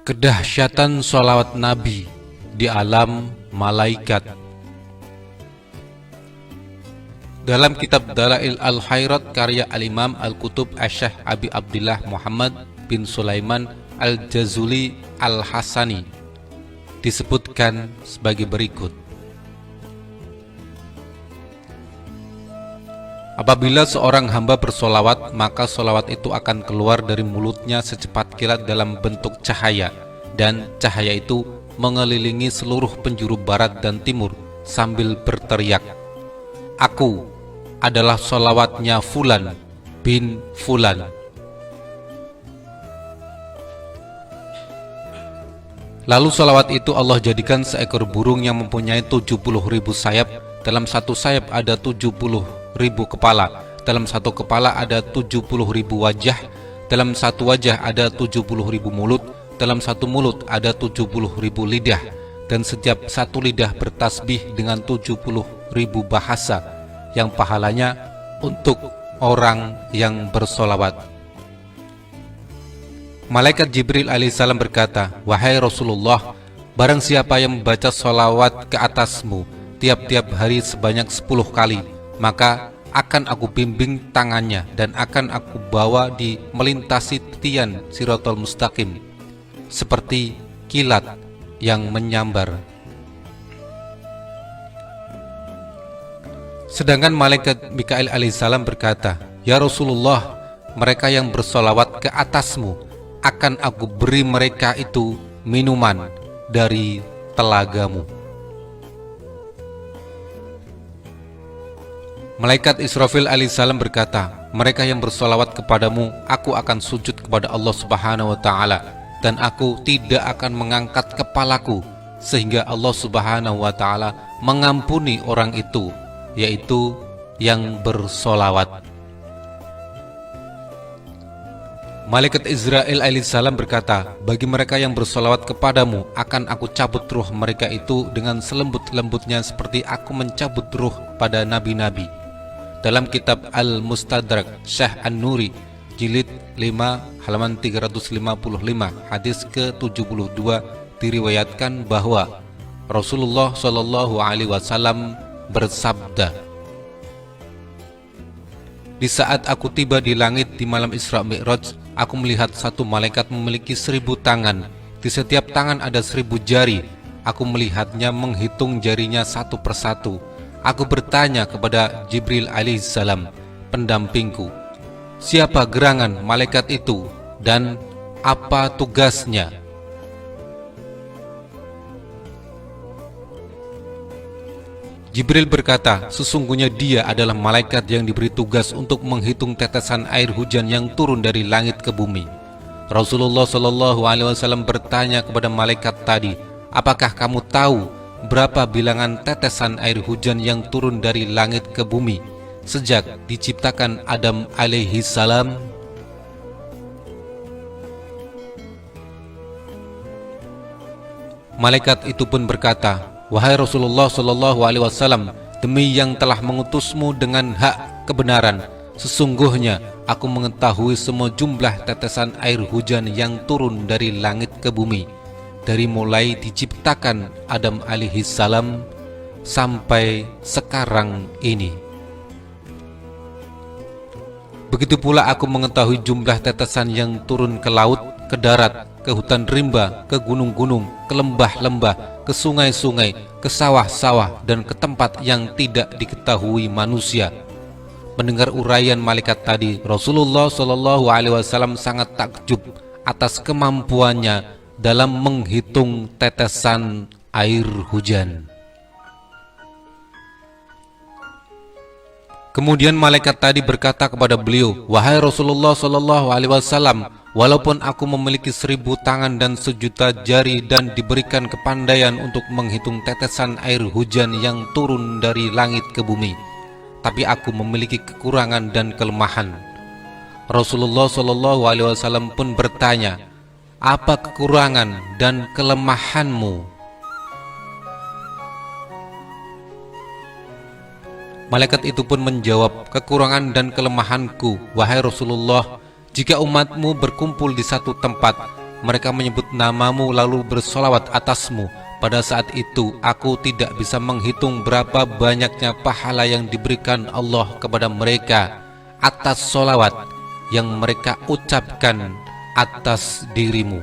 Kedahsyatan sholawat Nabi di alam malaikat. Dalam kitab Dalail al-Khairat karya al-Imam Al-Qutub Asy-Syaikh Abi Abdillah Muhammad bin Sulaiman Al-Jazuli Al-Hasani disebutkan sebagai berikut. Apabila seorang hamba bersolawat, maka solawat itu akan keluar dari mulutnya secepat kilat dalam bentuk cahaya, dan cahaya itu mengelilingi seluruh penjuru barat dan timur sambil berteriak, "Aku adalah solawatnya Fulan bin Fulan." Lalu solawat itu Allah jadikan seekor burung yang mempunyai 70.000 sayap. Dalam satu sayap ada 70.000 kepala, dalam satu kepala ada 70.000 wajah, dalam satu wajah ada 70.000 mulut, dalam satu mulut ada 70.000 lidah, dan setiap satu lidah bertasbih dengan 70.000 bahasa yang pahalanya untuk orang yang bersolawat. Malaikat Jibril alaihissalam berkata, "Wahai Rasulullah, barang siapa yang membaca solawat ke atasmu tiap-tiap hari sebanyak 10 kali, maka akan aku bimbing tangannya dan akan aku bawa di melintasi titian Siratal Mustaqim seperti kilat yang menyambar." Sedangkan malaikat Mikail alaihissalam berkata, "Ya Rasulullah, mereka yang bersolawat ke atasmu akan aku beri mereka itu minuman dari telagamu." Malaikat Israfil alaihissalam berkata, "Mereka yang bersolawat kepadamu, aku akan sujud kepada Allah subhanahu wa ta'ala, dan aku tidak akan mengangkat kepalaku sehingga Allah subhanahu wa ta'ala mengampuni orang itu, yaitu yang bersolawat." Malaikat Israel alaihissalam berkata, "Bagi mereka yang bersolawat kepadamu, akan aku cabut ruh mereka itu dengan selembut-lembutnya seperti aku mencabut ruh pada nabi-nabi." Dalam kitab Al-Mustadrak Syekh An-Nuri jilid 5 halaman 355 hadis ke-72 diriwayatkan bahwa Rasulullah Shallallahu alaihi wasallam bersabda, "Di saat aku tiba di langit di malam Isra Mi'raj, aku melihat satu malaikat memiliki 1000 tangan. Di setiap tangan ada 1000 jari. Aku melihatnya menghitung jarinya satu persatu. Aku bertanya kepada Jibril alaihissalam, pendampingku, siapa gerangan malaikat itu dan apa tugasnya?" Jibril berkata, "Sesungguhnya dia adalah malaikat yang diberi tugas untuk menghitung tetesan air hujan yang turun dari langit ke bumi." Rasulullah Shallallahu alaihi wasallam bertanya kepada malaikat tadi, "Apakah kamu tahu berapa bilangan tetesan air hujan yang turun dari langit ke bumi sejak diciptakan Adam alaihi salam?" Malaikat itu pun berkata, "Wahai Rasulullah Shallallahu alaihi wasallam, demi yang telah mengutusmu dengan hak kebenaran, sesungguhnya aku mengetahui semua jumlah tetesan air hujan yang turun dari langit ke bumi dari mulai diciptakan Adam alaihi salam sampai sekarang ini. Begitu pula aku mengetahui jumlah tetesan yang turun ke laut, ke darat, ke hutan rimba, ke gunung-gunung, ke lembah-lembah, ke sungai-sungai, ke sawah-sawah, dan ke tempat yang tidak diketahui manusia." Mendengar uraian malaikat tadi, Rasulullah Shallallahu alaihi wasallam sangat takjub atas kemampuannya dalam menghitung tetesan air hujan. Kemudian malaikat tadi berkata kepada beliau, "Wahai Rasulullah Shallallahu alaihi wasallam, walaupun aku memiliki 1000 tangan dan 1.000.000 jari dan diberikan kepandaian untuk menghitung tetesan air hujan yang turun dari langit ke bumi, tapi aku memiliki kekurangan dan kelemahan." Rasulullah Shallallahu alaihi wasallam pun bertanya, "Apa kekurangan dan kelemahanmu?" Malaikat itu pun menjawab, "Kekurangan dan kelemahanku, wahai Rasulullah, jika umatmu berkumpul di satu tempat, mereka menyebut namamu lalu bersolawat atasmu. Pada saat itu aku tidak bisa menghitung berapa banyaknya pahala yang diberikan Allah kepada mereka atas solawat yang mereka ucapkan atas dirimu.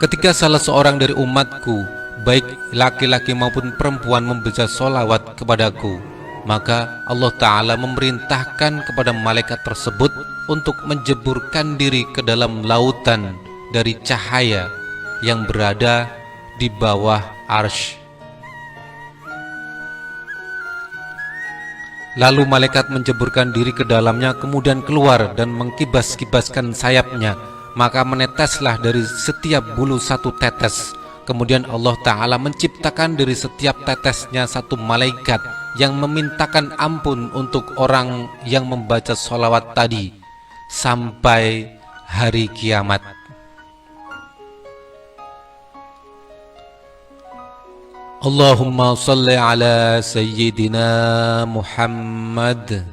Ketika salah seorang dari umatku, baik laki-laki maupun perempuan, membaca solawat kepadaku, maka Allah Ta'ala memerintahkan kepada malaikat tersebut untuk menjeburkan diri ke dalam lautan dari cahaya yang berada di bawah arsy. Lalu malaikat menjeburkan diri ke dalamnya, kemudian keluar dan mengkibas-kibaskan sayapnya, maka meneteslah dari setiap bulu satu tetes. Kemudian Allah Ta'ala menciptakan dari setiap tetesnya satu malaikat yang memintakan ampun untuk orang yang membaca sholawat tadi sampai hari kiamat. Allahumma salli ala Sayyidina Muhammad.